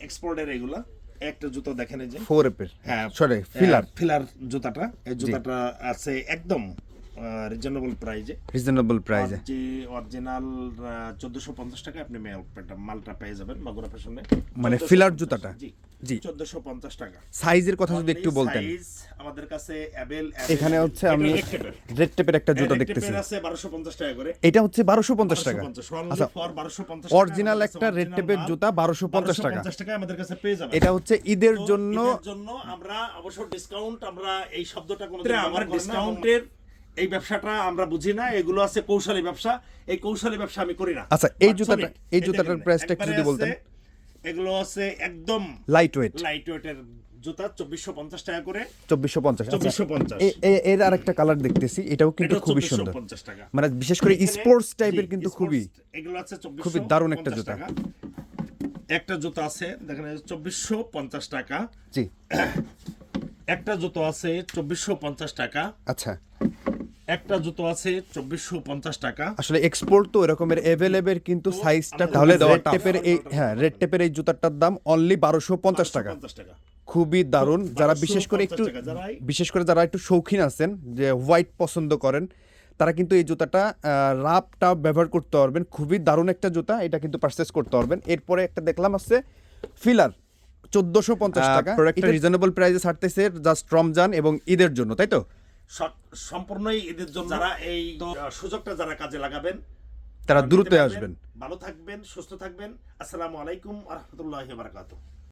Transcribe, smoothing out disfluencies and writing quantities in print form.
এক্সপোর্টের এগুলা একটা জুতো দেখেন এই যে 4 এর হ্যাঁ সরি ফিলার জুতাটা এই জুতাটা আছে একদম রিজনেবল প্রাইজে প্রাইসে যে অরিজিনাল 1450 টাকা আপনি মালটা পেয়ে যাবেন মাগুরা ফ্যাশনে মানে ফিলার জুতাটা জি জি 1450 টাকা সাইজের কথা যদি একটু বলতেন সাইজ আমাদের কাছে এখানে হচ্ছে আমি রেড টেপের একটা জুতা দেখতেছি আছে 1250 টাকা করে এটা হচ্ছে 1250 টাকা আচ্ছা ফর 1250 অরিজিনাল একটা রেড টেপের জুতা 1250 টাকা 1250 টাকা আমাদের কাছে পেয়ে যাবেন এটা হচ্ছে ঈদের জন্য আমরা অবশ্য ডিসকাউন্ট আমরা এই শব্দটা কোনোদিন আমরা ডিসকাউন্টের এই ব্যবসাটা আমরা বুঝি না এগুলো আছে কৌশলী ব্যবসা এই কৌশলী ব্যবসা আমি করি না আচ্ছা এই জুতাটার প্রাইসটা একটু যদি বলতেন এগুলো আছে একদম লাইট ওয়েটের জুতা 2450 টাকা করে 2450 2450 এর আরেকটা কালার দেখতেছি এটাও কিন্তু খুবই সুন্দর 2450 টাকা মানে বিশেষ করে স্পোর্টস টাইপের কিন্তু খুবই এগুলো আছে 2450 খুবই দারুণ একটা জুতা একটা জুতা আছে দেখেন 2450 টাকা জি একটা জুতো আছে 2450 টাকা আচ্ছা একটা জুতো আছে 2450 টাকা আসলে এক্সপোর্ট তো এরকমের अवेलेबल কিন্তু সাইজটা তাহলে দেওয়া টেপের এই হ্যাঁ রেড টেপের এই জুতাটার দাম অনলি 1250 টাকা খুবই দারুণ যারা বিশেষ করে যারা একটু শৌখিন আছেন যে হোয়াইট পছন্দ করেন তারা কিন্তু এই জুতাটা রাফটা ব্যবহার করতে পারবেন খুবই দারুণ একটা জুতা এটা কিন্তু পারচেজ করতে পারবেন এরপরে একটা দেখলাম আছে ফিলার 1450 টাকা এটা রিজনেবল প্রাইসে ছাড়তেছে জাস্ট রমজান এবং ঈদের জন্য তাই তো সম্পূর্ণই ঈদের জন্য যারা এই সুযোগটা যারা কাজে লাগাবেন তারা দ্রুত আসবেন ভালো থাকবেন সুস্থ থাকবেন আসসালামু আলাইকুম ওয়া রাহমাতুল্লাহি ওয়া বারাকাতুহু